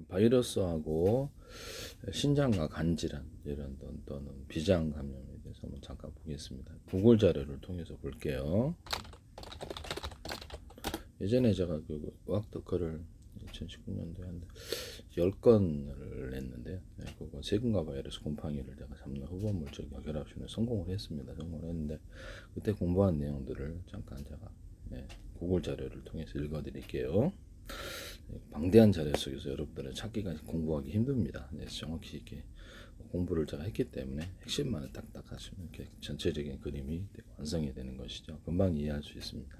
바이러스하고 신장과 간질환 이런 또는 비장 감염에 대해서 한번 잠깐 보겠습니다. 구글 자료를 통해서 볼게요. 예전에 제가 그 의학특허를 2019년도에 한 10건을 냈는데요. 그거 세균과 바이러스 곰팡이를 제가 잡는 후보 물질 결합시에 성공을 했습니다. 성공을 했는데 그때 공부한 내용들을 잠깐 제가 구글 자료를 통해서 읽어드릴게요. 방대한 자료 속에서 여러분들은 찾기가 공부하기 힘듭니다. 정확히 이렇게 공부를 제가 했기 때문에 핵심만을 딱딱 하시면 이렇게 전체적인 그림이 완성이 되는 것이죠. 금방 이해할 수 있습니다.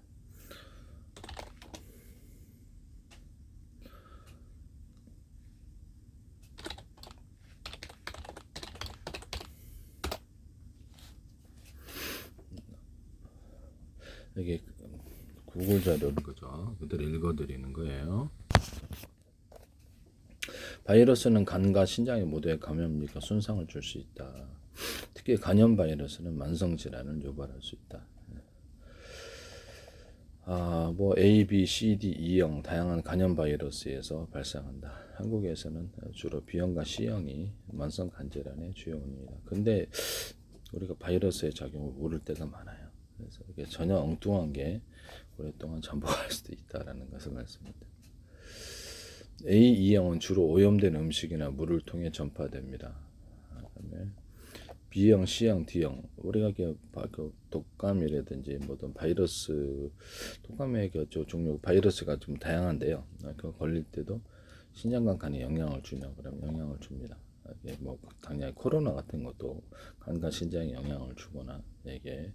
이게 구글 자료를 그죠? 그대로 읽어드리는 거예요. 바이러스는 간과 신장의 모두에 감염력과 손상을 줄 수 있다. 특히 간염 바이러스는 만성 질환을 유발할 수 있다. 뭐 A, B, C, D, E형 다양한 간염 바이러스에서 발생한다. 한국에서는 주로 B형과 C형이 만성 간질환의 주요 원인이다. 근데 우리가 바이러스의 작용을 모를 때가 많아요. 그래서 이게 전혀 엉뚱한 게 오랫동안 전복할 수도 있다라는 것을 말씀드립니다. A, E형은 주로 오염된 음식이나 물을 통해 전파됩니다. 그다음에 B형, C형, D형 우리가 그 독감이라든지 뭐든 바이러스 독감의 종류 바이러스가 좀 다양한데요. 그 걸릴 때도 신장과 간에 영향을 주냐 그러면 영향을 줍니다. 이게 뭐 당연히 코로나 같은 것도 간과 신장에 영향을 주거나 이게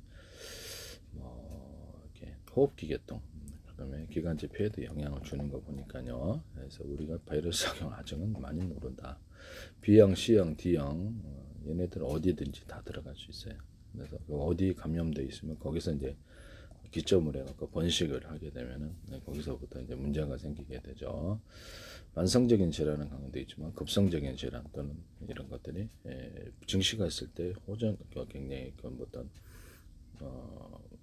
뭐 이렇게 호흡기계통 그다음에 기관지 폐에도 영향을 주는 거 보니까요. 그래서 우리가 바이러스 작용 아직은 많이 모른다. B형, C형, D형 얘네들 어디든지 다 들어갈 수 있어요. 그래서 어디 감염돼 있으면 거기서 이제 기점을 해갖고 번식을 하게 되면은 거기서부터 이제 문제가 생기게 되죠. 만성적인 질환은 강화돼 있지만 급성적인 질환 또는 이런 것들이 증시가 있을 때 호전 굉장히 어떤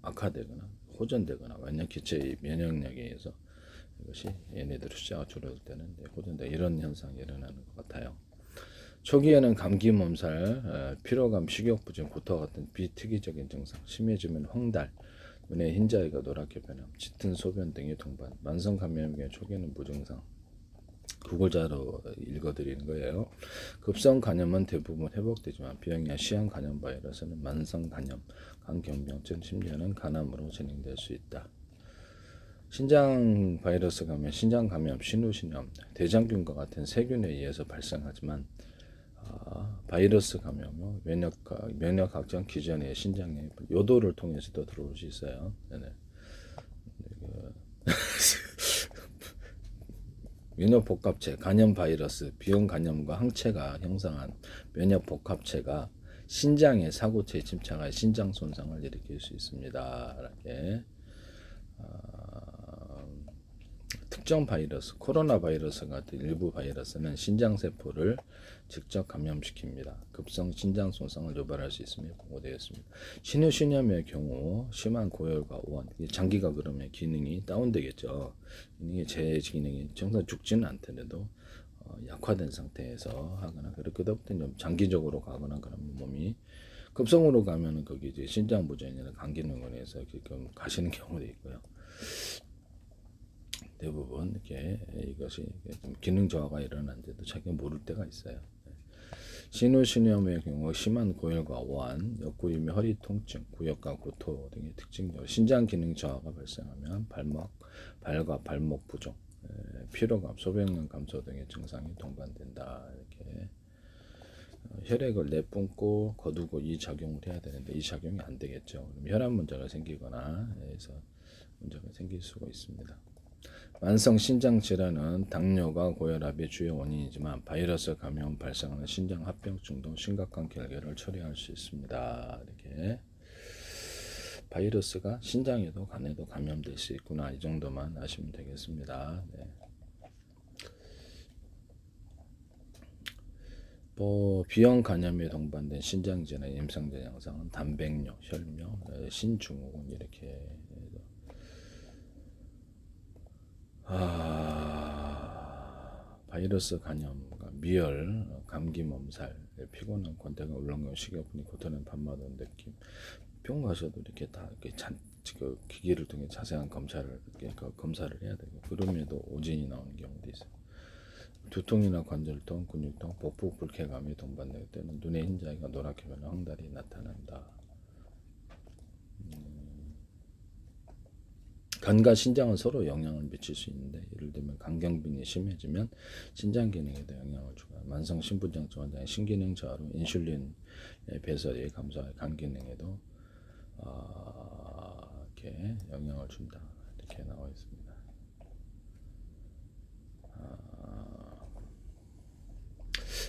악화되거나 호전되거나 완전 기체의 면역력에 의해서 이것이 얘네들의 숫자가 줄어들 때는 호전돼 이런 현상이 일어나는 것 같아요. 초기에는 감기, 몸살, 피로감, 식욕부진, 구토와 같은 비특이적인 증상, 심해지면 황달, 눈에 흰자위가 노랗게 변함, 짙은 소변 등이 동반, 만성 감염의 초기에는 무증상. 구글 자료 읽어드리는 거예요. 급성 간염은 대부분 회복되지만 B형이나 C형 간염 바이러스는 만성 간염, 간경병증, 심지어는 간암으로 진행될 수 있다. 신장 바이러스 감염, 신장 감염, 신우신염, 대장균과 같은 세균에 의해서 발생하지만 바이러스 감염은 면역학적 기전의 신장의 요도를 통해서도 들어올 수 있어요. 네네. 면역복합체, 간염 바이러스, 비형 간염과 항체가 형성한 면역복합체가 신장의 사고체에 침착하여 신장 손상을 일으킬 수 있습니다. 이렇게 특정 바이러스, 코로나 바이러스 같은 일부 바이러스는 신장세포를 직접 감염시킵니다. 급성 신장 손상을 유발할 수 있음이 보고되어 있습니다. 신우신염의 경우 심한 고열과 오한, 장기가 그러면 기능이 다운되겠죠. 기능이 제 기능이 정상 죽지는 않더라도 약화된 상태에서 하거나 그렇게부터 좀 장기적으로 가거나 그러면 몸이 급성으로 가면은 거기 이제 신장 부전이나 간 기능에 의해서 가시는 경우도 있고요. 대부분 이렇게 이것이 좀 기능 저하가 일어난데도 자기가 모를 때가 있어요. 신우신염의 경우 심한 고열과 오한, 옆구리 및 허리 통증, 구역과 구토 등의 특징적 신장 기능 저하가 발생하면 발과 발목 부종, 피로감, 소변량 감소 등의 증상이 동반된다. 이렇게 혈액을 내뿜고 거두고 이 작용을 해야 되는데 이 작용이 안 되겠죠. 그럼 혈압 문제가 생기거나 해서 문제가 생길 수가 있습니다. 만성 신장 질환은 당뇨가 고혈압의 주요 원인이지만 바이러스 감염 발생하는 신장 합병증 등 심각한 결계를 초래할 수 있습니다. 이렇게 바이러스가 신장에도 간에도 감염될 수 있구나 이 정도만 아시면 되겠습니다. 네. B형 간염에 동반된 신장 질환 임상적 양상은 단백뇨, 혈뇨, 신증후군 이렇게 바이러스 감염과 미열, 감기, 몸살, 피곤한 권태가 울렁거리고 식욕분이 고통은 밤마다 온 느낌. 병원 가셔도 이렇게 다 이렇게 그 기기를 통해 자세한 검사를 검사를 해야 되고 그럼에도 오진이 나오는 경우도 있어요. 두통이나 관절통, 근육통, 복부 불쾌감이 동반될 때는 눈의 흰자위가 노랗게 변한 황달이 나타난다. 간과 신장은 서로 영향을 미칠 수 있는데 예를 들면 간경빈이 심해지면 신장 기능에도 영향을 주고 만성 신부전증 환자의 신기능 저하로 인슐린 배설이 감소해 간 기능에도 이렇게 영향을 준다. 이렇게 나와 있습니다.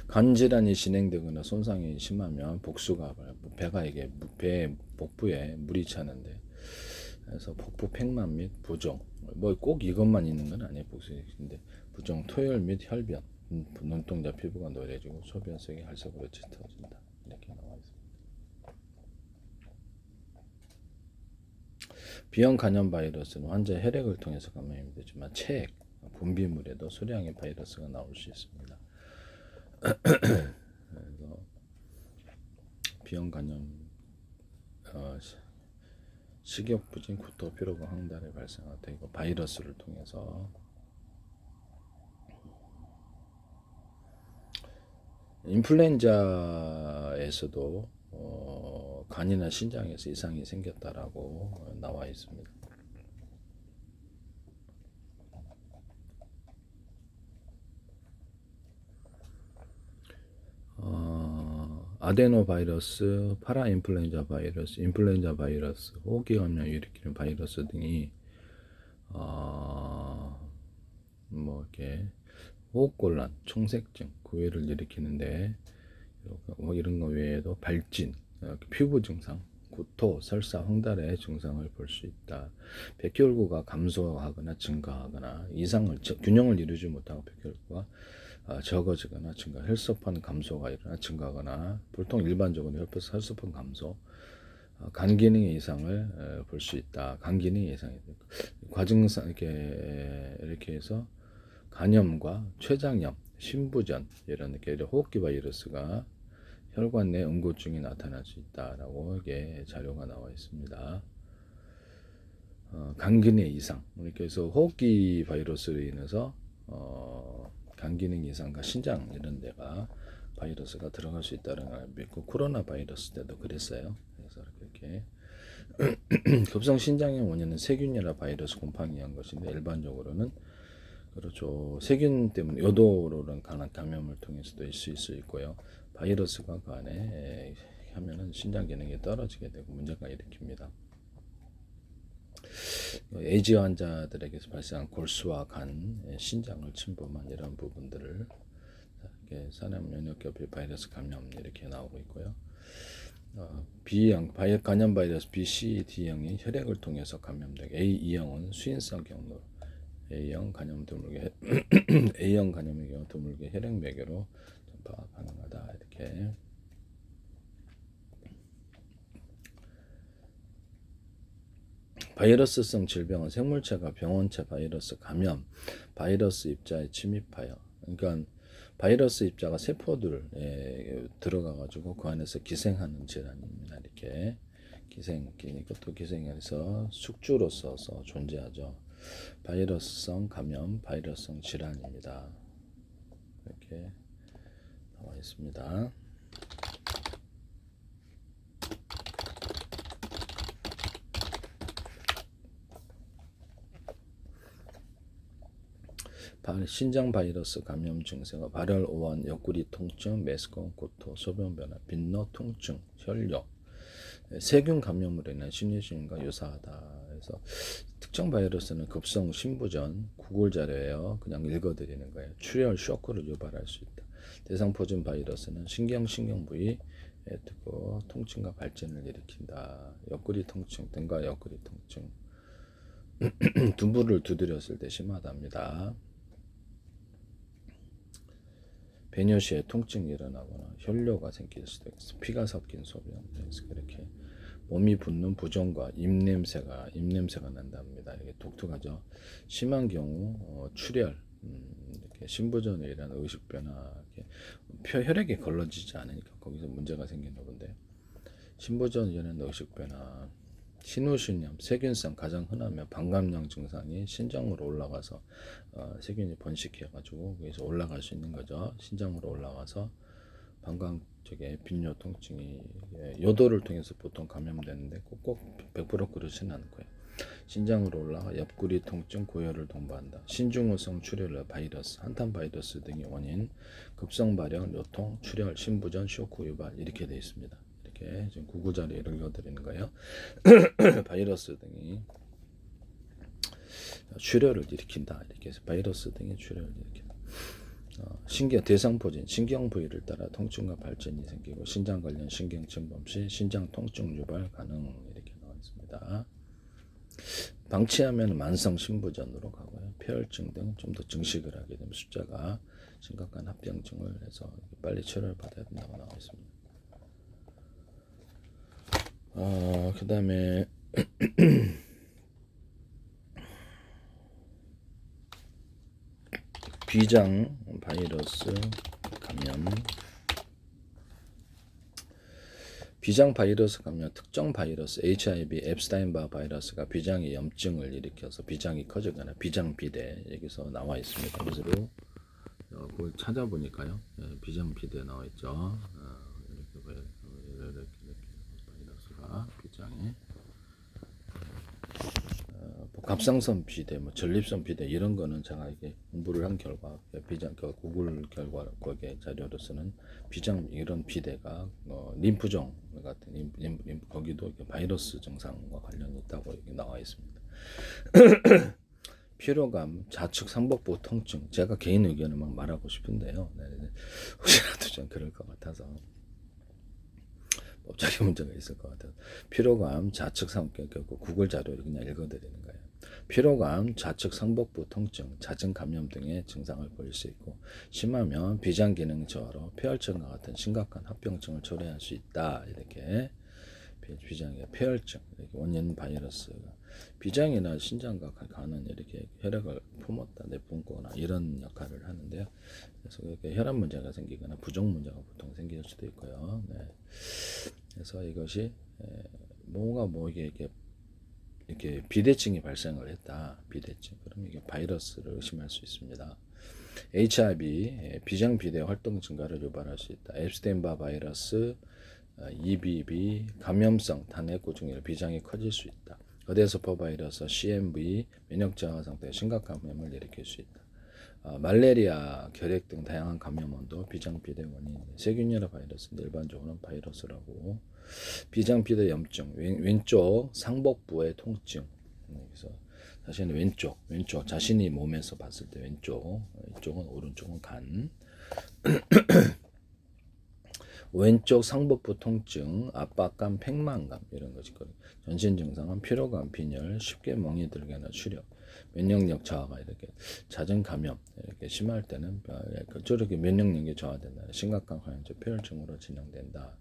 간 질환이 진행되거나 손상이 심하면 복수가 배가 이게 배 복부에 물이 차는데 그래서 복부 팽만 및 부종 뭐 꼭 이것만 있는 건 아니에요. 복수인데 부종, 토열 및 혈변, 눈동자 피부가 노래지고 소변색이 갈색으로 짙어진다. 이렇게 나와 있습니다. 비형 간염 바이러스는 환자의 혈액을 통해서 감염이 되지만 체액, 분비물에도 소량의 바이러스가 나올 수 있습니다. 그래서 비형 간염 식욕부진, 구토, 피로가 황달이 발생할 때 이거 바이러스를 통해서 인플루엔자에서도 간이나 신장에서 이상이 생겼다라고 나와 있습니다. 아데노바이러스, 파라인플루엔자 바이러스, 인플루엔자 바이러스, 호흡기 감염을 일으키는 바이러스 등이 뭐 이렇게 호흡곤란, 총색증, 구애를 일으키는데 뭐 이런 거 외에도 발진, 피부 증상, 구토, 설사, 황달의 증상을 볼 수 있다. 백혈구가 감소하거나 증가하거나 균형을 이루지 못하고 백혈구가 적어지거나 증가, 혈소판 감소가 일어나 증가하거나 보통 일반적으로 혈소판 감소, 간 기능의 이상을 볼 수 있다. 간 기능의 이상이 과증상 이렇게 해서 간염과 췌장염, 신부전 이런 호흡기 바이러스가 혈관 내 응고증이 나타날 수 있다라고 이게 자료가 나와 있습니다. 간 기능 이상, 그래서 호흡기 바이러스로 인해서 간 기능 이상과 신장 이런 데가 바이러스가 들어갈 수 있다는 걸 믿고 코로나 바이러스 때도 그랬어요. 그래서 이렇게 급성 신장의 원인은 세균이나 바이러스 곰팡이한 것인데 일반적으로는 그렇죠. 세균 때문에 요도로는 감염을 통해서도 있을 수 있고요. 바이러스가 그 안에 하면은 신장 기능이 떨어지게 되고 문제가 일으킵니다. 에이즈 환자들에게서 발생한 골수와 간, 신장을 침범한 이런 부분들을 이렇게 산염 면역결핍 바이러스 감염 이렇게 나오고 있고요. B형 간염 바이러스 B, C, D형이 혈액을 통해서 감염되고 A2형은 수인성 경로 A형 간염 드물게 A형 감염의 경우 드물게 혈액 매개로 전파 가능하다. 이렇게 바이러스성 질병은 생물체가 병원체 바이러스 감염, 바이러스 입자에 침입하여 그러니까 바이러스 입자가 세포들에 들어가가지고 그 안에서 기생하는 질환입니다. 이렇게 이것도 기생해서 숙주로서 존재하죠. 바이러스성 감염, 바이러스성 질환입니다. 이렇게 나와 있습니다. 신장 바이러스 감염 증세가 발열, 오한, 옆구리 통증, 메스꺼움, 구토, 소변 변화, 빈노, 통증, 혈뇨, 세균 감염으로 인한 신유증과 유사하다. 그래서 특정 바이러스는 급성 신부전, 구글 자료예요. 그냥 읽어드리는 거예요. 출혈, 쇼크를 유발할 수 있다. 대상포진 바이러스는 신경 부위에 뜨고 통증과 발진을 일으킨다. 옆구리 통증, 등과 옆구리 통증, 둔부를 두드렸을 때 심하답니다. 배뇨 시에 통증이 일어나거나 혈뇨가 생길 수도 있어. 피가 섞인 소변. 그래서 그렇게 몸이 붓는 부종과 입냄새가 난답니다. 이게 독특하죠. 심한 경우 출혈, 이렇게 이렇게 신부전에 의한 의식 변화, 이렇게 혈액이 걸러지지 않으니까 거기서 문제가 생기나 본데 신부전에 의한 의식 변화, 신우신염, 세균성 가장 흔하면 방광염 증상이 신장으로 올라가서 세균이 번식해가지고 거기서 올라갈 수 있는 거죠. 신장으로 올라가서 방광 쪽에 빈뇨 통증이 요도를 통해서 보통 감염되는데 꼭 100% 그렇지는 않을 거예요. 신장으로 올라가 옆구리 통증, 고열을 동반한다. 신중후성 출혈 바이러스, 한탄 바이러스 등이 원인, 급성 발열, 요통, 출혈, 신부전, 쇼크 유발 이렇게 되어 있습니다. 이렇게 지금 구구자료 읽어드리는 거예요. 바이러스 등이 출혈을 일으킨다. 이렇게 해서 바이러스 등이 출혈을 일으킨다. 신경 대상포진, 신경 부위를 따라 통증과 발전이 생기고 신장 관련 신경 침범 시 신장 통증 유발 가능 이렇게 나와 있습니다. 방치하면 만성 신부전으로 가고요. 폐혈증 등 좀 더 증식을 하게 되면 숫자가 심각한 합병증을 해서 빨리 치료를 받아야 된다고 나와 있습니다. 그 다음에 비장 바이러스 감염, 비장 바이러스 감염, 특정 바이러스 HIV, 앱스타인바 바이러스가 비장의 염증을 일으켜서 비장이 커지거나 비장 비대 여기서 나와 있습니다. 그래서 그걸 찾아보니까요, 비장 비대 나와 있죠. 이렇게 바이러스가 비장에 갑상선 비대, 전립선 비대 이런 거는 제가 이게 공부를 한 결과 비장 구글 결과 거기에 자료로서는 비장 이런 비대가 림프종 같은 거기도 이렇게 바이러스 증상과 관련이 있다고 이렇게 나와 있습니다. 피로감, 좌측 상복부 통증 제가 개인 의견을 막 말하고 싶은데요. 혹시라도 좀 그럴 것 같아서. 법적인 문제가 있을 것 같아요. 피로감, 좌측 상복부 구글 자료를 그냥 읽어드리는 거예요. 피로감, 좌측 상복부 통증, 잦은 감염 등의 증상을 보일 수 있고 심하면 비장 기능 저하로 폐혈증과 같은 심각한 합병증을 초래할 수 있다. 이렇게 비장의 폐혈증, 이렇게 원인 바이러스가 비장이나 신장과 가는 이렇게 혈액을 품었다, 내뿜거나 이런 역할을 하는데요. 그래서 이렇게 혈압 문제가 생기거나 부종 문제가 보통 생길 수도 있고요. 네. 그래서 이것이 뭐가 이렇게 비대증이 발생을 했다. 비대증. 그럼 이게 바이러스를 의심할 수 있습니다. HIV, 비장 비대 활동 증가를 유발할 수 있다. 앱스테인바 바이러스, EBV, 감염성 단핵구 증후로 비장이 커질 수 있다. 거대세포 바이러스, CMV, 면역 저하 상태의 심각한 감염을 일으킬 수 있다. 말레리아, 결핵 등 다양한 감염원도 비장 비대 원인. 세균열화 바이러스는 일반적으로는 바이러스라고. 비장 비대 염증, 왼쪽 상복부의 통증. 그래서 자신의 왼쪽 자신이 몸에서 봤을 때 왼쪽, 이쪽은 오른쪽은 간. 왼쪽 상복부 통증, 압박감, 팽만감 이런 것이 있거든요. 전신 증상은 피로감, 빈혈, 쉽게 멍이 들거나 출혈, 면역력 저하가 이렇게 잦은 감염 이렇게 심할 때는 저렇게 면역력이 저하된다. 심각한 화염증 폐혈증으로 진행된다.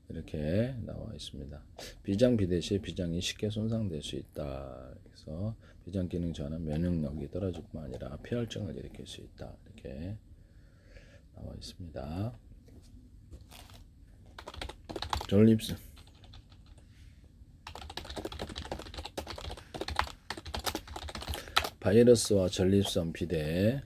이렇게 나와 있습니다. 비장 비대 시 비장이 쉽게 손상될 수 있다. 그래서 비장 기능 저하는 면역력이 떨어질 뿐만 아니라 폐혈증을 일으킬 수 있다. 이렇게 나와 있습니다. 전립선 바이러스와 전립선 비대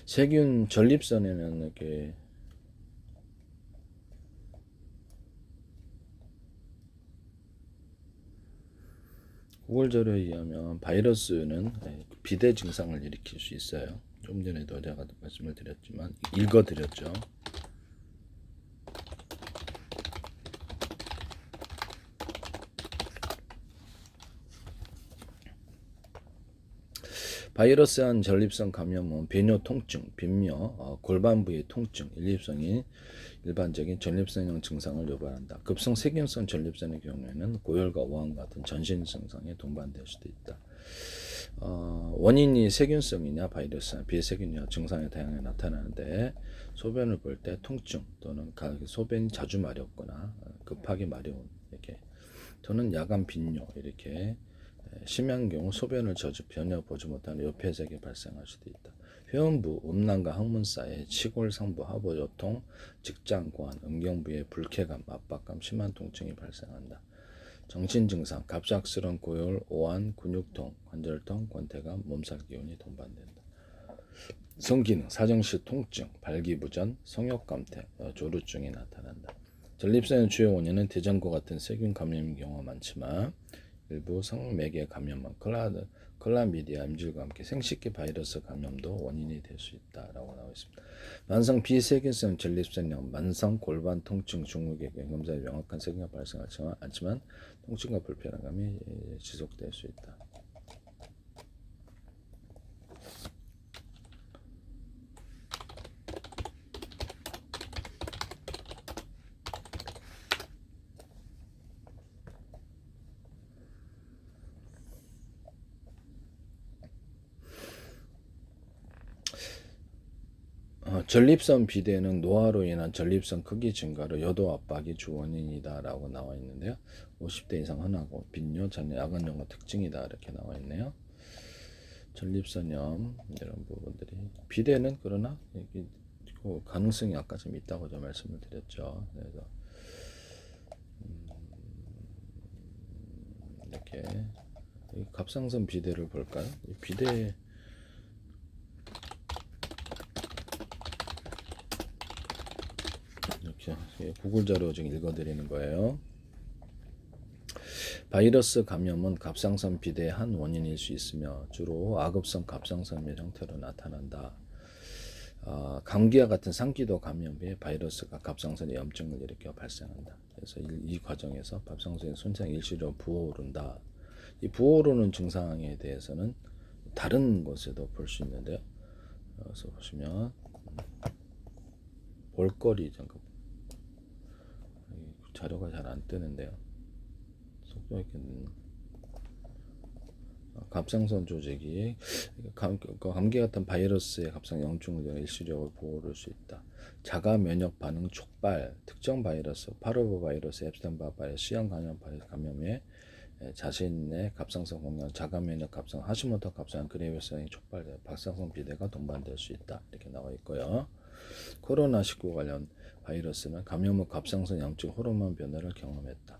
세균 전립선에는 이렇게 구글 자료에 의하면 바이러스는 비대 증상을 일으킬 수 있어요. 좀 전에도 제가 말씀을 드렸지만 읽어드렸죠. 바이러스한 전립선 감염은 배뇨 통증, 빈뇨, 골반 부위 통증, 일립성인 일반적인 전립선형 증상을 유발한다. 급성 세균성 전립선의 경우에는 고열과 오한 같은 전신 증상에 동반될 수도 있다. 원인이 세균성이냐 바이러스나 비세균이냐 증상이 다양하게 나타나는데 소변을 볼 때 통증 또는 소변이 자주 마렵거나 급하게 마려운 이렇게 또는 야간 빈뇨 이렇게 심한 경우 소변을 전혀 보지 못하는 요폐색이 발생할 수도 있다. 회원부, 음란과 항문 사이에 치골 상부 하부요통, 직장 고환, 음경부의 불쾌감, 압박감, 심한 통증이 발생한다. 정신 증상, 갑작스러운 고열, 오한, 근육통, 관절통, 권태감, 몸살 기운이 동반된다. 성기능, 사정시 통증, 발기부전, 성욕감퇴, 조루증이 나타난다. 전립선의 주요 원인은 대장과 같은 세균 감염인 경우가 많지만 일부 성매개 감염은 클라미디아, 임질과 함께 생식기 바이러스 감염도 원인이 될 수 있다라고 나와 있습니다. 만성 비세균성 전립선염, 만성 골반 통증, 중후기 검사에 명확한 세균이 발생하지 않지만 통증과 불편함이 지속될 수 있다. 전립선 비대는 노화로 인한 전립선 크기 증가로 여도 압박이 주 원인이다라고 나와 있는데요. 50대 이상 흔하고 빈뇨, 잔여, 야간용화 특징이다 이렇게 나와 있네요. 전립선염 이런 부분들이 비대는 그러나 가능성이 아까 좀 있다고 좀 말씀을 드렸죠. 그래서 이렇게 갑상선 비대를 볼까요? 이 비대 이렇게 구글 자료 좀 읽어드리는 거예요. 바이러스 감염은 갑상선 비대의 한 원인일 수 있으며 주로 아급성 갑상선염 형태로 나타난다. 감기와 같은 상기도 감염에 바이러스가 갑상선에 염증을 일으켜 발생한다. 그래서 이 과정에서 갑상선의 손상이 일시적으로 부어오른다. 이 부어오르는 증상에 대해서는 다른 곳에도 볼 수 있는데요. 그래서 보시면 볼거리 잠깐 자료가 잘 안 뜨는데요. 속도 있게 갑상선 조직이 감기 같은 바이러스의 갑상 염증을 일시적으로 보호할 수 있다. 자가 면역 반응 촉발, 특정 바이러스, 파르보 바이러스, 앱스테인-바 바이러스, C형 감염 감염에 자신의 갑상선 공격, 자가 면역 갑상, 하시모토 갑상 그레이브성이 촉발돼 갑상선 비대가 동반될 수 있다. 이렇게 나와 있고요. 코로나19 관련 바이러스는 감염 후 갑상선 염증 호르몬 변화를 경험했다.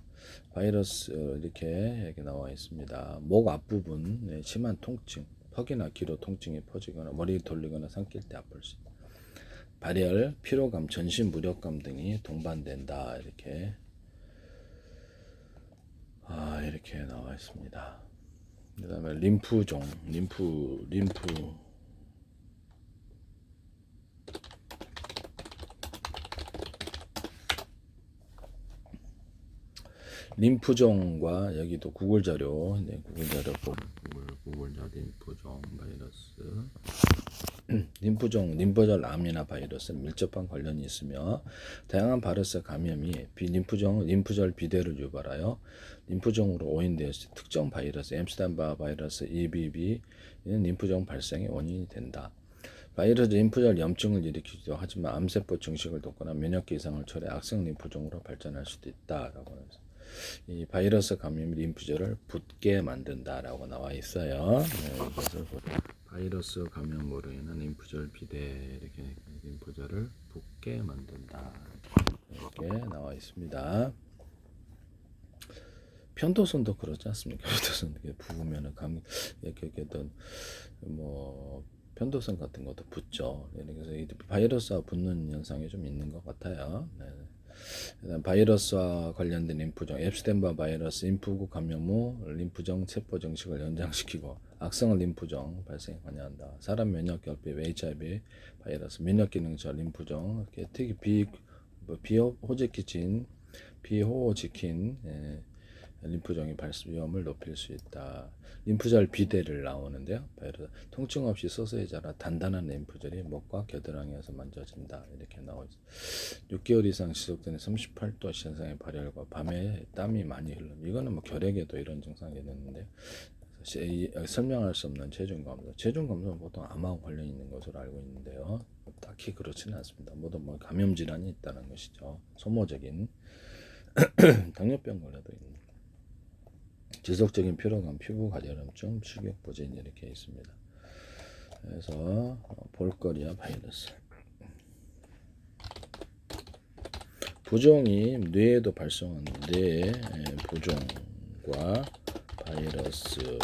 바이러스 이렇게 나와 있습니다. 목 앞부분 심한 통증, 퍽이나 기로 통증이 퍼지거나 머리 돌리거나 삼킬 때 아플 수 있다. 발열, 피로감, 전신 무력감 등이 동반된다. 이렇게 나와 있습니다. 그다음에 림프종, 림프종과 여기도 구글 자료, 구글 자료 림프종 바이러스, 림프절 암이나 바이러스는 밀접한 관련이 있으며 다양한 바이러스 감염이 림프절 비대를 유발하여 림프종으로 오인되어 특정 바이러스, 엠스테인-바 바이러스, EBV는 림프종 발생의 원인이 된다. 바이러스 림프절 염증을 일으키기도 하지만 암세포 증식을 돕거나 면역기 이상을 초래해 악성 림프종으로 발전할 수도 있다라고 해서 이 바이러스 감염이 림프절을 붓게 만든다라고 나와 있어요. 그래서 바이러스 감염으로 인한 림프절 비대 이렇게 림프절을 붓게 만든다 이렇게 나와 있습니다. 편도선도 그렇지 않습니까? 편도선 부으면은 이렇게 어떤 편도선 같은 것도 붓죠. 그래서 이 바이러스와 붓는 현상이 좀 있는 것 같아요. 네. 바이러스와 관련된 림프종, 앱스테인-바 바이러스 림프구 감염 후 림프종 세포 증식을 연장시키고 악성 림프종 발생에 관여한다. 사람 면역결핍, HIV 바이러스, 면역기능저 림프종, 특히 비호호지킨 림프종이 발생 위험을 높일 수 있다. 림프절 비대를 나오는데요. 통증 없이 서서히 자라 단단한 림프절이 목과 겨드랑이에서 만져진다. 이렇게 나와 있어요. 6개월 이상 지속되는 38도 이상의 발열과 밤에 땀이 많이 흐르는. 이거는 뭐 결핵에도 이런 증상이 있는데 설명할 수 없는 체중 감소. 체중 감소는 보통 암하고 관련 있는 것으로 알고 있는데요. 딱히 그렇지는 않습니다. 모두 뭐 감염 질환이 있다는 것이죠. 소모적인 당뇨병 걸려도 있는. 지속적인 피로감, 피부 가려움증, 식욕 부진 이렇게 있습니다. 그래서 볼거리와 바이러스. 부종이 뇌에도 발생하는 뇌 부종과 바이러스도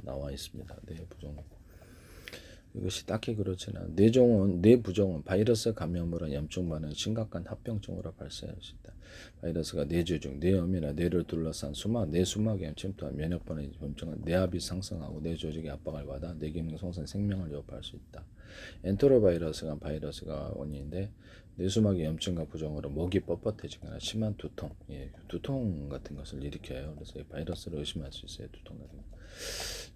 나와 있습니다. 뇌 부종. 이것이 딱히 그렇지는 않아요. 뇌 부종은 바이러스 감염으로 염증 반응 심각한 합병증으로 발생할 수 있다. 바이러스가 뇌주중, 뇌염이나 뇌를 둘러싼 뇌수막에 침투한 면역 반응이 염증은 뇌압이 상승하고 뇌 조직의 압박을 받아 뇌 기능 손상, 생명을 위협할 수 있다. 엔테로바이러스가 바이러스가 원인인데 뇌수막의 염증과 부종으로 목이 뻣뻣해지거나 심한 두통, 두통 같은 것을 일으켜요. 그래서 바이러스를 의심할 수 있어요. 두통 같은 거.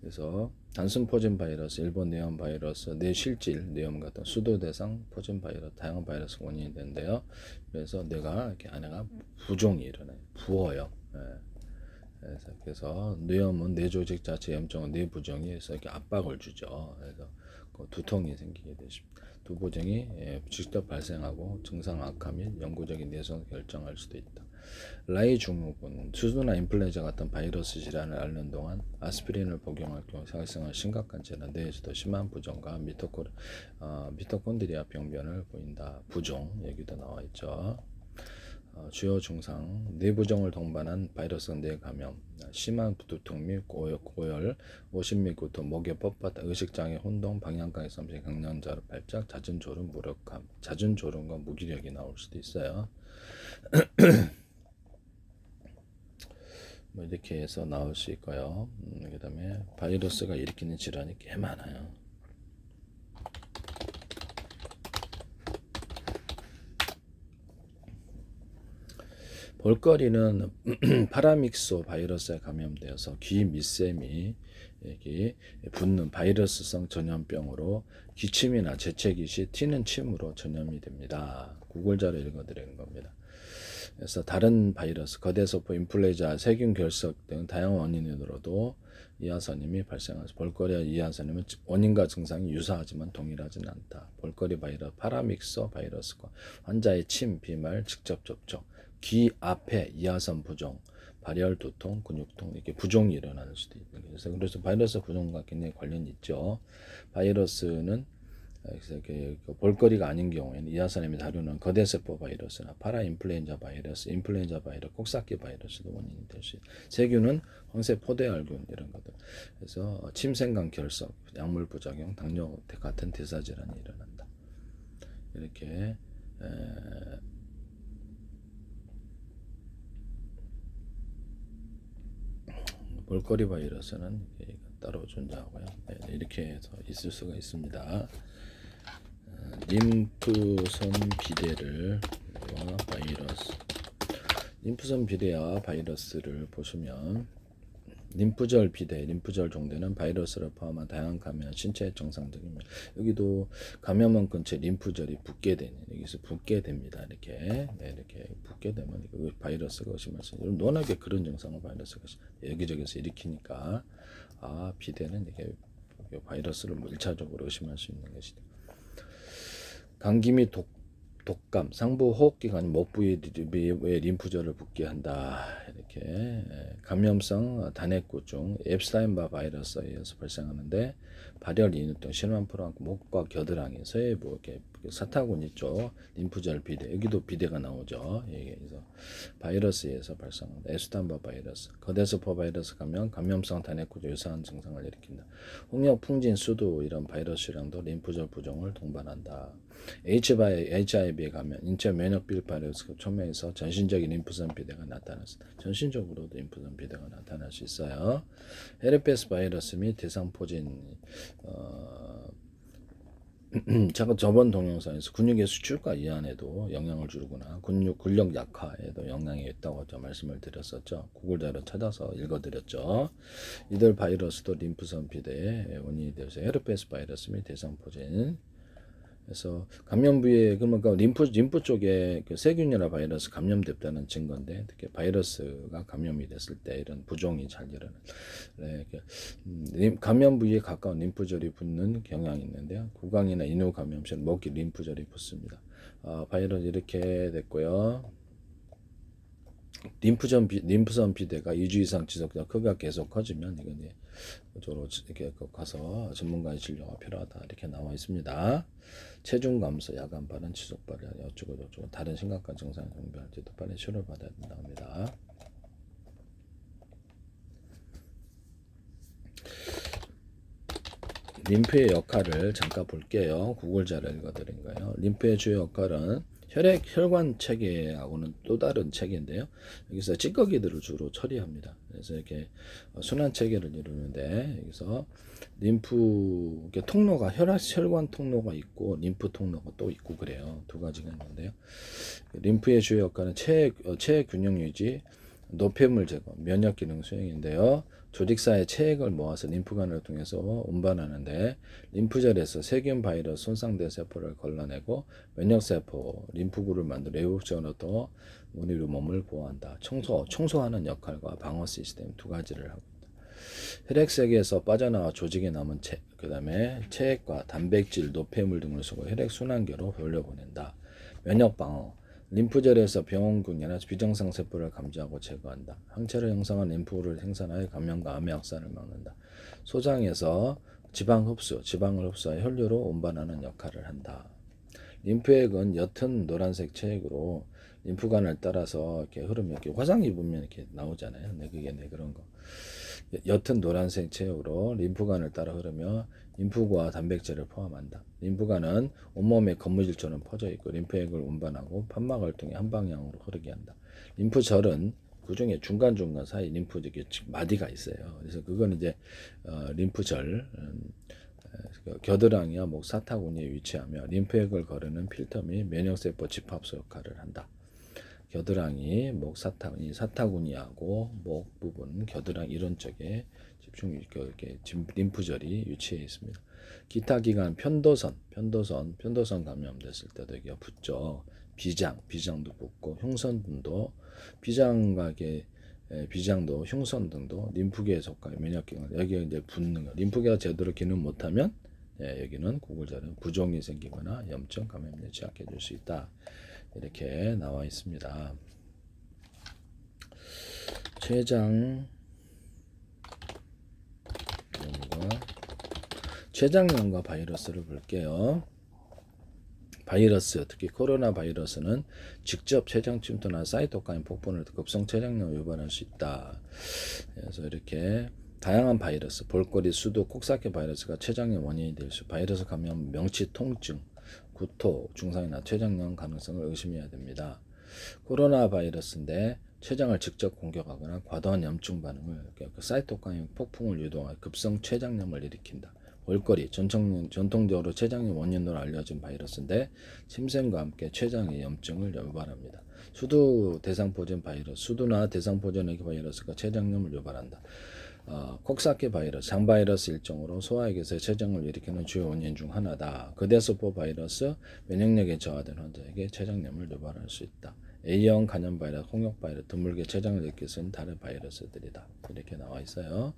그래서 단순 포진 바이러스, 일본 뇌염 바이러스, 뇌실질 뇌염 같은 수도 대상 포진 바이러스, 다양한 바이러스 원인이 되는데요. 그래서 뇌가 이렇게 안에가 부종이 일어나요. 부어요. 그래서 뇌염은 뇌 조직 자체 염증은 뇌 부종이 해서 이렇게 압박을 주죠. 그래서 두통이 생기게 되십니다. 두부종이 직접 발생하고 증상 악화 및 영구적인 뇌손을 결정할 수도 있다. 라이 증후군, 수두나 인플루엔자 같은 바이러스 질환을 앓는 동안 아스피린을 복용할 경우 사회성은 심각한 질환, 뇌에서도 심한 부종과 미토콘드리아 병변을 보인다. 부종 얘기도 나와 있죠. 주요 증상, 뇌부종을 동반한 바이러스 뇌 감염, 심한 두통 및 고열, 오심 및 구토, 목에 뻣뻣, 의식장애, 혼동, 방향각의 섬세, 강량자로 발작, 잦은 졸음, 무력함, 잦은 졸음과 무기력이 나올 수도 있어요. 뭐 이렇게 해서 나올 수 있고요. 그 다음에 바이러스가 일으키는 질환이 꽤 많아요. 볼거리는 파라믹소 바이러스에 감염되어서 귀 밑샘이 여기 붙는 바이러스성 전염병으로 기침이나 재채기 시 튀는 침으로 전염이 됩니다. 구글 자료 읽어드리는 겁니다. 그래서 다른 바이러스, 거대세포, 인플루엔자, 세균 결석 등 다양한 원인으로도 이하선임이 발생하죠. 볼거리와 이하선임은 원인과 증상이 유사하지만 동일하지는 않다. 볼거리 바이러스, 파라믹소 바이러스과 환자의 침, 비말, 직접 접촉, 귀 앞에 이하선 부종, 발열, 두통, 근육통 이렇게 부종이 일어날 수도 있는 거죠. 그래서 바이러스 부종과 굉장히 관련이 있죠. 바이러스는 그래서 그 볼거리가 아닌 경우에는 이하선임이 다루는 거대세포 바이러스나 파라인플루엔자 바이러스, 인플루엔자 바이러스, kok삭기 바이러스도 원인이 될 수 있어요. 세균은 황새 포대알균 이런 것들. 그래서 침생강 결석, 약물 부작용, 당뇨 같은 대사 질환이 일어난다. 이렇게 볼거리 바이러스는 따로 존재하고요. 이렇게 해서 있을 수가 있습니다. 림프선 비대를 바이러스, 림프선 비대와 바이러스를 보시면 림프절 비대, 림프절 종대는 바이러스를 포함한 다양한 감염, 신체 정상적입니다. 여기도 감염원 근처에 림프절이 붓게 되는, 여기서 붓게 됩니다. 이렇게 이렇게 붓게 되면 바이러스가 의심할 수 있어요. 워낙에 그런 증상을 바이러스가 여기저기서 일으키니까 비대는 이게 바이러스를 1차적으로 의심할 수 있는 것이다. 감기 및 독감, 상부 호흡기관, 목 부위에 림프절을 붓게 한다. 이렇게 감염성 단핵구증, 앱스타인바 바이러스에 의해서 발생하는데 발열, 인후통, 심한 목과 겨드랑이, 서해부 이렇게 사타군 있죠. 림프절 비대, 여기도 비대가 나오죠. 그래서 바이러스에 의해서 발생한다. 앱스타인바 바이러스, 거대세포 바이러스 감염성 단핵구증 유사한 증상을 일으킨다. 홍역, 풍진, 수두 이런 바이러스량도 림프절 부종을 동반한다. HIV에 가면 인체 면역비를 바이러스가 촉매해서 전신적인 림프선 비대가 나타났습니다. 전신적으로도 림프선 비대가 나타날 수 있어요. 헤르페스 바이러스 및 대상포진 제가 저번 동영상에서 근육의 수축과 이완에도 영향을 주구나, 근력 약화에도 영향이 있다고 말씀을 드렸었죠. 구글 자료 찾아서 읽어드렸죠. 이들 바이러스도 림프선 비대의 원인이 되어서 헤르페스 바이러스 및 대상포진. 그래서 감염 부위에, 그러니까 림프 쪽에 그 세균이나 바이러스 감염됐다는 증거인데, 특히 바이러스가 감염이 됐을 때 이런 부종이 잘 일어나는, 네, 감염 부위에 가까운 림프절이 붙는 경향이 있는데요. 구강이나 인후 감염시는 목이 림프절이 붙습니다. 바이러스 이렇게 됐고요. 림프선 비대가 2주 이상 지속되고 크기가 계속 커지면 이건 이제 저로 이렇게 가서 전문가의 진료가 필요하다 이렇게 나와 있습니다. 체중 감소, 야간 발현, 지속 발현, 어쩌고 저쩌고 다른 심각한 증상을 정비할 때도 빨리 치료를 받아야 된다고 합니다. 림프의 역할을 잠깐 볼게요. 구글 자료 읽어드린 거예요. 림프의 주요 역할은 혈관 체계하고는 또 다른 체계인데요. 여기서 찌꺼기들을 주로 처리합니다. 그래서 이렇게 순환 체계를 이루는데, 여기서 림프 통로가 혈관 통로가 있고 림프 통로가 또 있고 그래요. 두 가지가 있는데요. 림프의 주요 역할은 체액 균형 유지, 노폐물 제거, 면역 기능 수행인데요. 조직 사이의 체액을 모아서 림프관을 통해서 운반하는데, 림프절에서 세균 바이러스 손상된 세포를 걸러내고 면역세포, 림프구를 만들어 외부적으로도 우리 몸을 보호한다. 청소하는 역할과 방어 시스템 두 가지를 하고 있다. 혈액세계에서 빠져나와 조직에 남은 그 다음에 체액과 단백질, 노폐물 등을 쓰고 혈액순환기로 돌려보낸다. 면역방어, 림프절에서 병원균이나 비정상 세포를 감지하고 제거한다. 항체를 형성한 림프를 생산하여 감염과 암의 확산을 막는다. 소장에서 지방을 흡수하여 혈류로 운반하는 역할을 한다. 림프액은 옅은 노란색 체액으로 림프관을 따라서 이렇게 흐르면, 이렇게 화상 입으면 이렇게 나오잖아요. 네, 그게 그런 거. 옅은 노란색 체액으로 림프관을 따라 흐르며 림프구와 단백질을 포함한다. 림프관은 온몸에 거무줄처럼 퍼져 있고 림프액을 운반하고 판막을 통해 한 방향으로 흐르게 한다. 림프절은 그 중에 중간중간 사이 림프절이 마디가 있어요. 그래서 그건 이제 림프절, 겨드랑이와 목 사타구니에 위치하며 림프액을 거르는 필터 및 면역세포 집합소 역할을 한다. 겨드랑이, 목 사타구니하고 목 부분, 겨드랑이 이런 쪽에 이렇게 림프절이 위치해 있습니다. 기타 기관 편도선 감염됐을 때도 이게 붙죠. 비장도 붙고 흉선 비장도 흉선 등도 림프계에 속하여 면역기관 여기에 이제 붙는 거. 림프계가 제대로 기능 못하면 여기는 구글자는 부종이 생기거나 염증 감염에 취약해 줄 수 있다. 이렇게 나와 있습니다. 췌장염과 바이러스를 볼게요. 바이러스, 특히 코로나 바이러스는 직접 췌장 침투나 사이토카인 폭분을 급성 췌장염을 유발할 수 있다. 그래서 이렇게 다양한 바이러스, 볼거리, 수도, 콕사케 바이러스가 췌장염 원인이 될 수, 바이러스 감염, 명치 통증, 구토 증상이나 췌장염 가능성을 의심해야 됩니다. 코로나 바이러스인데 췌장을 직접 공격하거나 과도한 염증 반응을, 그러니까 사이토카인 폭풍을 유도하여 급성 췌장염을 일으킨다. 볼거리, 전통적으로 췌장염 원인으로 알려진 바이러스인데 침샘과 함께 췌장의 염증을 유발합니다. 수두나 대상포진 바이러스가 췌장염을 유발한다. 콕사케 바이러스, 장바이러스 일종으로 소화액에서 췌장을 일으키는 주요 원인 중 하나다. 그대소포 바이러스, 면역력이 저하된 환자에게 췌장염을 유발할 수 있다. A형 간염 바이러스, 홍역 바이러스, 드물게 췌장을 일으킬 수 있는 다른 바이러스들이다. 이렇게 나와 있어요.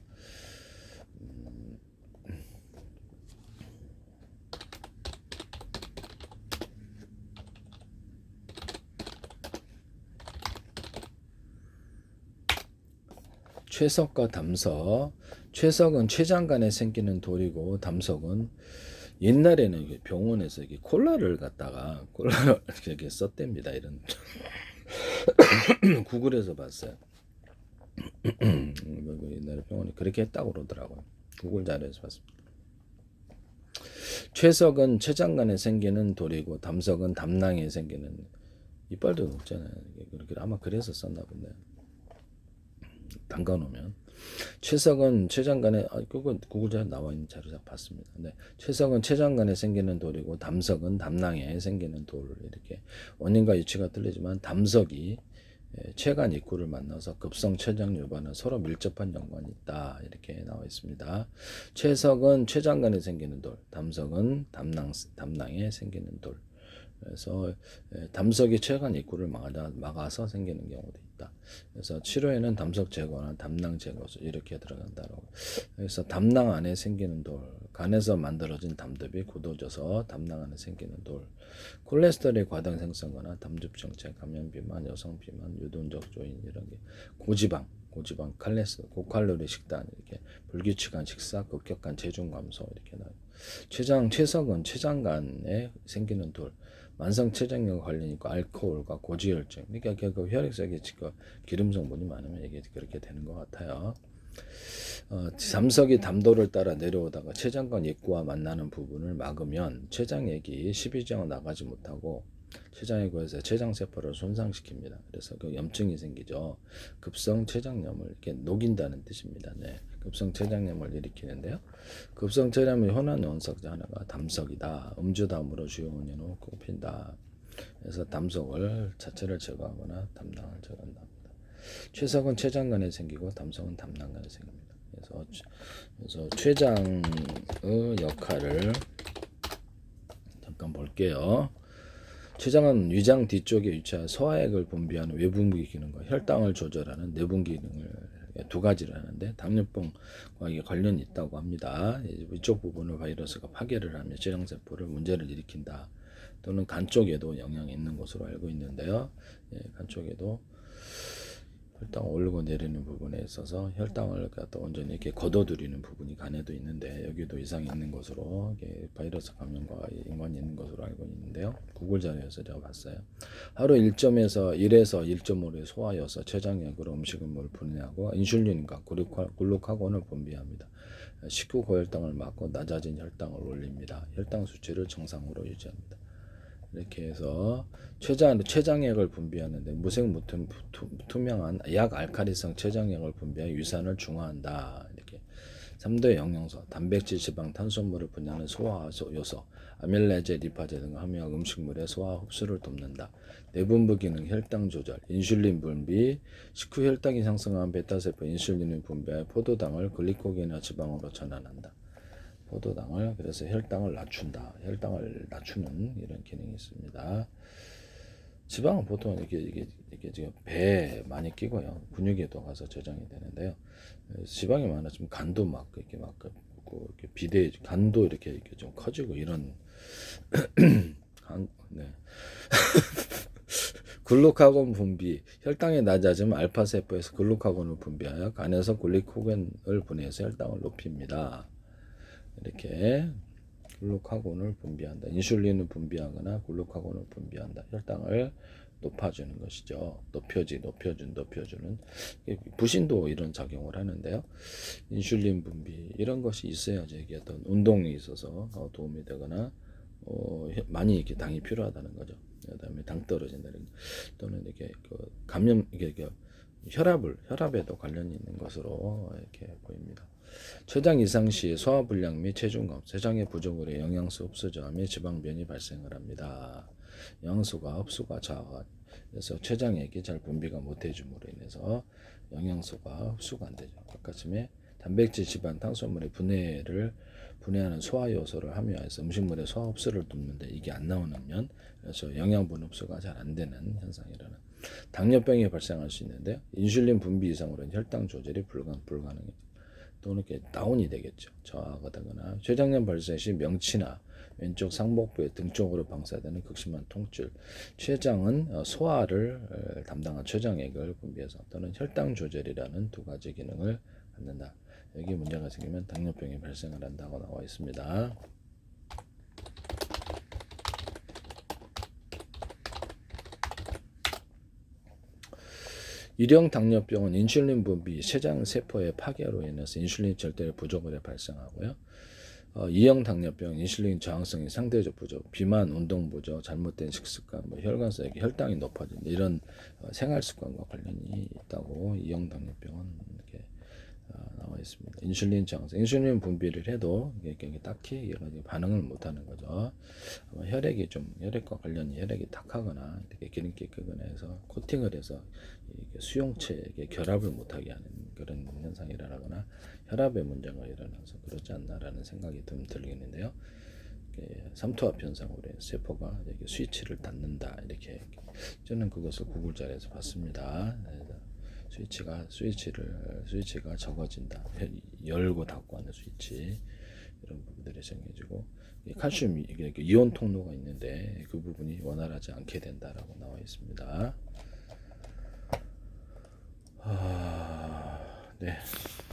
최석과 담석. 최석은 췌장관에 생기는 돌이고, 담석은 옛날에는 병원에서 콜라를 이렇게 썼답니다. 이런 구글에서 봤어요. 옛날에 병원에 그렇게 했다고 그러더라고요. 구글 자료에서 봤습니다. 최석은 췌장관에 생기는 돌이고, 담석은 담낭에 생기는, 이빨도 없잖아요. 그렇게 아마 그래서 썼나 본데요. 담가 놓으면. 최석은 췌장간에 그건 구글자에 나와 있는 자료 다 봤습니다. 네. 최석은 췌장간에 생기는 돌이고 담석은 담낭에 생기는 돌 이렇게 원인과 위치가 틀리지만 담석이 췌간 입구를 만나서 급성 췌장 유발은 서로 밀접한 연관이 있다 이렇게 나와 있습니다. 최석은 췌장간에 생기는 돌, 담석은 담낭에 생기는 돌. 그래서 담석이 췌간 입구를 막아서 생기는 경우도 있다. 그래서 치료에는 담석 제거나 담낭 제거술 이렇게 들어간다고. 그래서 담낭 안에 생기는 돌, 간에서 만들어진 담즙이 굳어져서 담낭 안에 생기는 돌, 콜레스테롤이 과당 생성거나 담즙정체, 감염 비만, 여성 비만, 유동적 조인 이런 게 고지방 고칼로리 식단 이렇게 불규칙한 식사, 급격한 체중 감소 이렇게 나와요. 최석은 췌장간에 생기는 돌, 만성 췌장염 관련 있고 알코올과 고지혈증 그러니까 그 혈액 속에 기름 성분이 많으면 이게 그렇게 되는 것 같아요. 담석이 담도를 따라 내려오다가 췌장관 입구와 만나는 부분을 막으면 췌장액이 십이지형을 나가지 못하고 췌장액에서 췌장세포를 손상시킵니다. 그래서 그 염증이 생기죠. 급성 췌장염을 이렇게 녹인다는 뜻입니다. 네. 급성 췌장염을 일으키는데요. 급성 췌장염의 현안 원석 중 하나가 담석이다. 음주담으로 주요 원인으로 꼽힌다. 그래서 담석을 자체를 제거하거나 담낭을 제거한다. 최석은 췌장간에 생기고 담석은 담낭간에 생깁니다. 그래서 췌장의 역할을 잠깐 볼게요. 췌장은 위장 뒤쪽에 위치한 소화액을 분비하는 외분기 기능과 혈당을 조절하는 내분기 기능을 두 가지를 하는데 당뇨병과 이게 관련이 있다고 합니다. 이쪽 부분을 바이러스가 파괴를 하며 췌장세포를 문제를 일으킨다. 또는 간 쪽에도 영향이 있는 것으로 알고 있는데요. 간 쪽에도 혈당 오르고 내리는 부분에 있어서 혈당을 갖다 온전히 이렇게 걷어들이는 부분이 간에도 있는데 여기도 이상이 있는 것으로 바이러스 감염과 연관이 있는 것으로 알고 있는데요. 구글 자료에서 제가 봤어요. 하루 1.1에서 1.5의 소화여서 췌장액으로 음식물 분해하고 인슐린과 글루카곤을 분비합니다. 식후 고혈당을 막고 낮아진 혈당을 올립니다. 혈당 수치를 정상으로 유지합니다. 이렇게 해서 췌장액을 분비하는데 무색무투명한 약알칼리성 췌장액을 분비하여 유산을 중화한다. 이렇게 3대 영양소, 단백질, 지방, 탄수화물을 분해하는 소화 요소, 아밀레제, 리파제 등을 함유한 음식물의 소화 흡수를 돕는다. 내분비 기능, 혈당 조절, 인슐린 분비, 식후 혈당이 상승한 베타세포 인슐린을 분비하여 포도당을 글리코겐이나 지방으로 전환한다. 포도당을 그래서 혈당을 낮춘다. 혈당을 낮추는 이런 기능이 있습니다. 지방은 보통 이게 지금 배에 많이 끼고요. 근육에도 가서 저장이 되는데요. 지방이 많아지면 간도 막 이렇게 이렇게 비대 간도 이렇게 좀 커지고 이런 네. 글루카곤 분비 혈당이 낮아지면 알파 세포에서 글루카곤을 분비하여 간에서 글리코겐을 분해해서 혈당을 높입니다. 이렇게 글루카곤을 분비한다. 인슐린을 분비하거나 글루카곤을 분비한다. 혈당을 높아주는 것이죠. 높여주는 부신도 이런 작용을 하는데요. 인슐린 분비 이런 것이 있어야지 이게 어떤 운동에 있어서 도움이 되거나 많이 이렇게 당이 필요하다는 거죠. 그다음에 당 떨어진다는 또는 이렇게 감염 이게 혈압에도 관련이 있는 것으로 이렇게 보입니다. 췌장 이상 시 소화불량 및 체중감, 췌장의 부족으로 영양소 흡수 저하며 지방변이 발생을 합니다. 영양소가 흡수가 저하돼서 췌장액이 잘 분비가 못해줌으로 인해서 영양소가 흡수가 안 되죠. 아까쯤에 단백질, 지방, 탄수화물의 분해하는 소화 요소를 함유해서 음식물의 소화 흡수를 돕는데 이게 안 나오면 그래서 영양분 흡수가 잘 안 되는 현상이라는 당뇨병이 발생할 수 있는데요. 인슐린 분비 이상으로는 혈당 조절이 불가능해요. 또는 이렇게 다운이 되겠죠. 저하가 되거나 췌장염 발생 시 명치나 왼쪽 상복부의 등 쪽으로 방사되는 극심한 통증. 췌장은 소화를 담당한 췌장액을 분비해서 또는 혈당 조절이라는 두 가지 기능을 갖는다. 여기 문제가 생기면 당뇨병이 발생을 한다고 나와 있습니다. 일형 당뇨병은 인슐린 분비, 췌장 세포의 파괴로 인해서 인슐린 절대 부족으로 발생하고요. 2형 당뇨병, 인슐린 저항성이 상대적 부족, 비만, 운동 부족, 잘못된 식습관, 혈관성, 혈당이 높아진 이런 생활 습관과 관련이 있다고 2형 당뇨병은 이렇게 있습니다. 인슐린 저항성, 인슐린 분비를 해도 이게 딱히 여러 가지 반응을 못하는 거죠. 아마 혈액과 관련이 혈액이 탁하거나 이렇게 기름기 끄거나 해서 코팅을 해서 이게 수용체에 결합을 못하게 하는 그런 현상이 일어나거나 혈압에 문제가 일어나서 그렇지 않나라는 생각이 좀 들겠는데요. 삼투압 현상으로 세포가 이렇게 스위치를 닫는다 이렇게 저는 그것을 구글자리에서 봤습니다. 스위치가 적어진다. 열고 닫고 하는 스위치 이런 부분들이 생겨지고 칼슘 이게 이온 통로가 있는데 그 부분이 원활하지 않게 된다라고 나와 있습니다. 네.